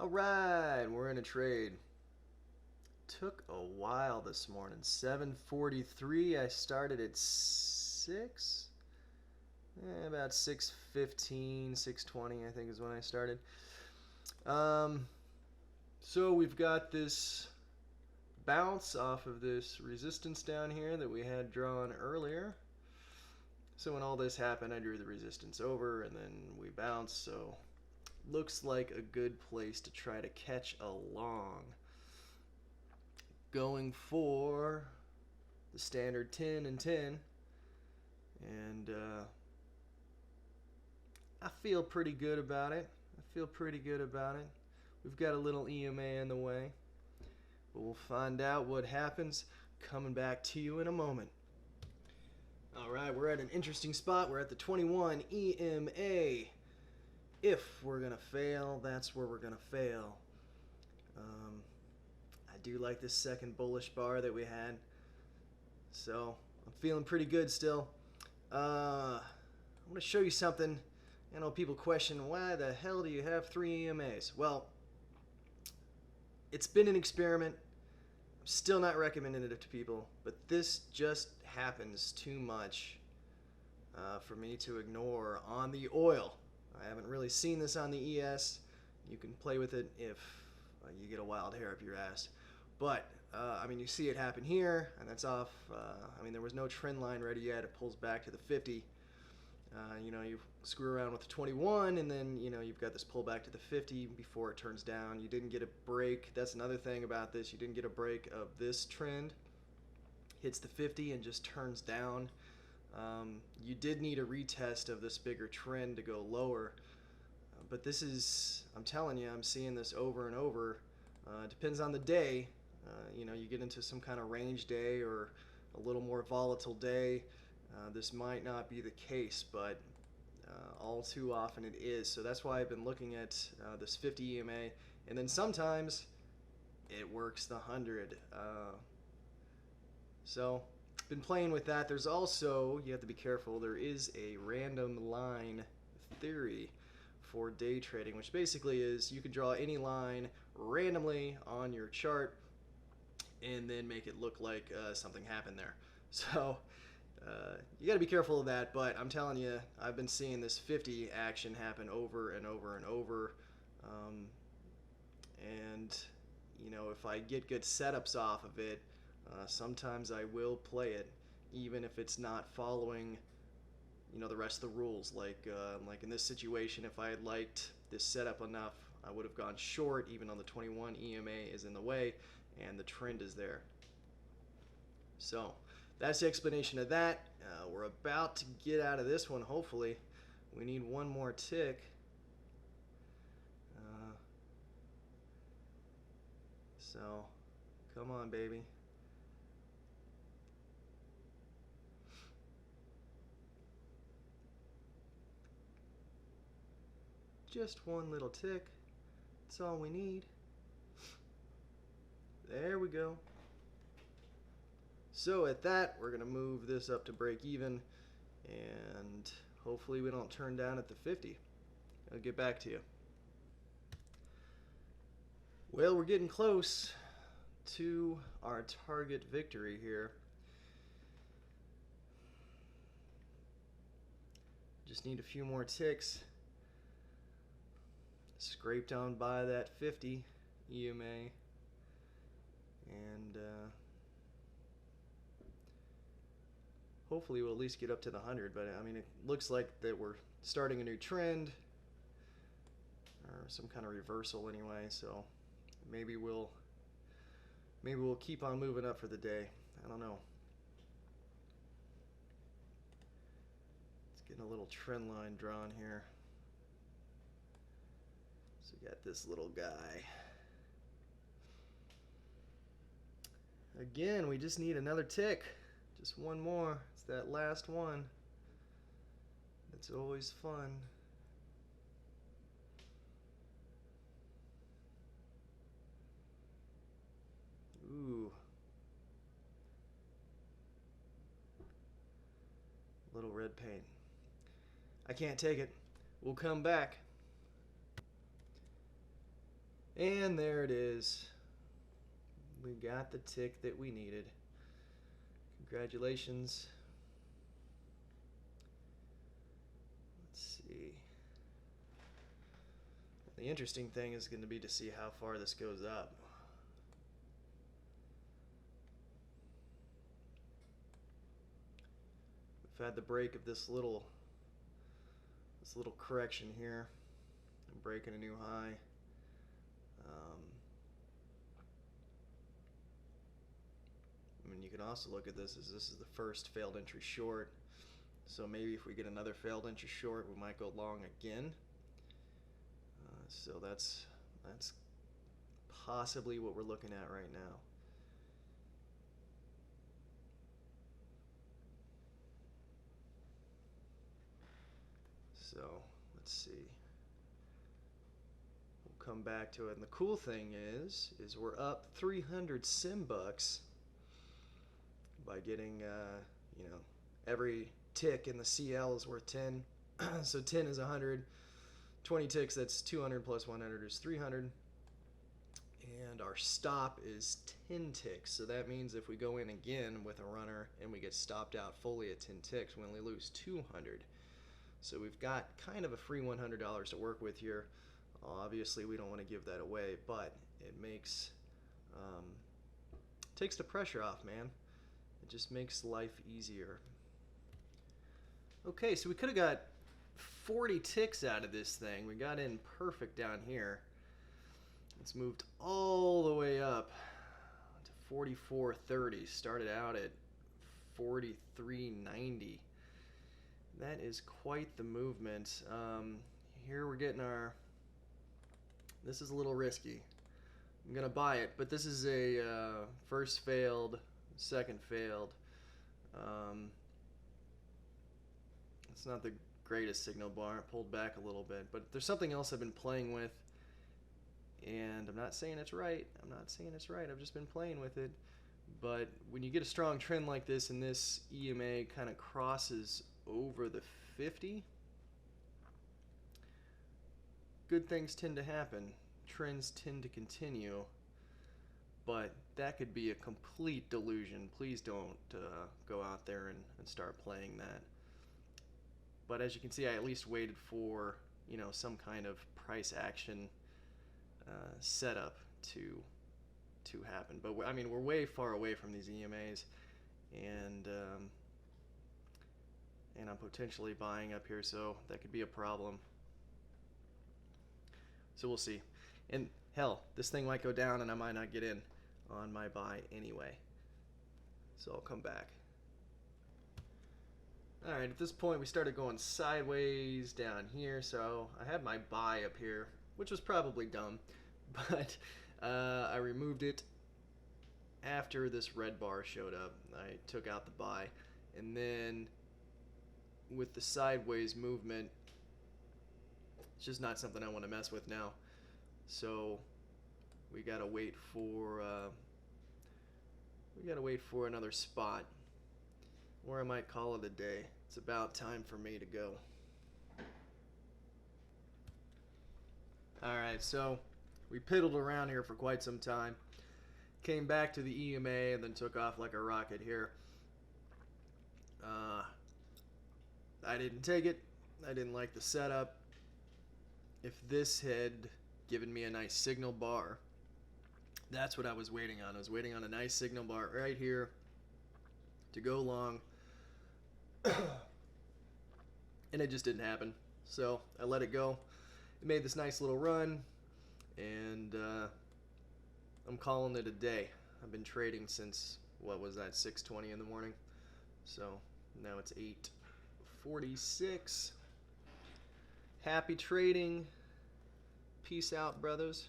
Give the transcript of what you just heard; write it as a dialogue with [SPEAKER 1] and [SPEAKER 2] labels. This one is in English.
[SPEAKER 1] Alright, we're in a trade. Took a while this morning. 7:43. I started at 6. About 6:15, 6:20 I think is when I started. So we've got this bounce off of this resistance down here that we had drawn earlier. So when all this happened, I drew the resistance over and then we bounced, so looks like a good place to try to catch along. Going for the standard 10 and 10, and I feel pretty good about it. We've got a little EMA in the way, but we'll find out what happens coming back to you in a moment. Alright, we're at an interesting spot. We're at the 21 EMA. If we're gonna fail, that's where we're gonna fail. I do like this second bullish bar that we had, so I'm feeling pretty good still. I'm gonna show you something. I know people question, why the hell do you have 3 EMAs? Well, it's been an experiment. I'm still not recommending it to people, but this just happens too much for me to ignore on the oil. I haven't really seen this on the ES. You can play with it if you get a wild hair up your ass. But, I mean, you see it happen here, and that's off. I mean, there was no trend line ready yet. It pulls back to the 50. You know, you screw around with the 21, and then, you know, you've got this pullback to the 50 before it turns down. You didn't get a break. That's another thing about this. You didn't get a break of this trend. Hits the 50 and just turns down. You did need a retest of this bigger trend to go lower. But this is, I'm telling you, I'm seeing this over and over. It depends on the day. You know, you get into some kind of range day or a little more volatile day, this might not be the case, but all too often it is. So that's why I've been looking at this 50 EMA, and then sometimes it works the 100. So been playing with that. There's also, you have to be careful, there is a random line theory for day trading, which basically is you can draw any line randomly on your chart and then make it look like something happened there. So you got to be careful of that, but I'm telling you, I've been seeing this 50 action happen over and over and over. And you know, if I get good setups off of it, sometimes I will play it, even if it's not following, you know, the rest of the rules. Like in this situation, if I had liked this setup enough, I would have gone short, even though the 21 EMA is in the way and the trend is there. So that's the explanation of that. We're about to get out of this one, hopefully. We need one more tick. So come on, baby. Just one little tick. That's all we need. There we go. So at that, we're going to move this up to break even, and hopefully we don't turn down at the 50. I'll get back to you. Well, we're getting close to our target victory here. Just need a few more ticks. Scraped on by that 50 EMA, and hopefully we'll at least get up to the 100. But I mean, it looks like that we're starting a new trend or some kind of reversal anyway, so maybe we'll keep on moving up for the day. I don't know. Let's get a little trend line drawn here. So we got this little guy. Again, we just need another tick. Just one more. It's that last one. It's always fun. Ooh. Little red paint. I can't take it. We'll come back. And there it is. We got the tick that we needed. Congratulations. Let's see. The interesting thing is going to be to see how far this goes up. We've had the break of this little correction here. I'm breaking a new high. I mean, you can also look at this as this is the first failed entry short. So maybe if we get another failed entry short, we might go long again. So that's possibly what we're looking at right now. So let's see. We'll come back to it. And the cool thing is we're up 300 sim bucks by getting, every tick in the CL is worth 10. So 10 is 100. 20 ticks, that's 200 plus 100 is 300. And our stop is 10 ticks. So that means if we go in again with a runner and we get stopped out fully at 10 ticks, we only lose 200. So we've got kind of a free $100 to work with here. Obviously, we don't want to give that away, but it makes takes the pressure off, man. It just makes life easier. Okay, so we could have got 40 ticks out of this thing. We got in perfect down here. It's moved all the way up to 44.30. Started out at 43.90. That is quite the movement. Here we're getting our... This is a little risky. I'm going to buy it, but this is a first failed, second failed. It's not the greatest signal bar. It pulled back a little bit, but there's something else I've been playing with, and I'm not saying it's right. I've just been playing with it. But when you get a strong trend like this and this EMA kind of crosses over the 50, good things tend to happen. Trends tend to continue, but that could be a complete delusion. Please don't go out there and start playing that. But as you can see, I at least waited for some kind of price action setup to happen. But I mean, we're way far away from these EMAs, and I'm potentially buying up here, so that could be a problem. So we'll see. And hell, this thing might go down and I might not get in on my buy anyway. So I'll come back. Alright, at this point we started going sideways down here, so I had my buy up here, which was probably dumb, but I removed it after this red bar showed up. I took out the buy, and then with the sideways movement, it's just not something I want to mess with now. So we gotta wait for another spot, or I might call it a day. It's about time for me to go. Alright, so we piddled around here for quite some time. Came back to the EMA and then took off like a rocket here. I didn't take it. I didn't like the setup. If this had given me a nice signal bar, that's what I was waiting on. I was waiting on a nice signal bar right here to go long. And it just didn't happen. So I let it go. It made this nice little run, and I'm calling it a day. I've been trading since, what was that, 6:20 in the morning. So now it's 8:46. Happy trading. Peace out, brothers.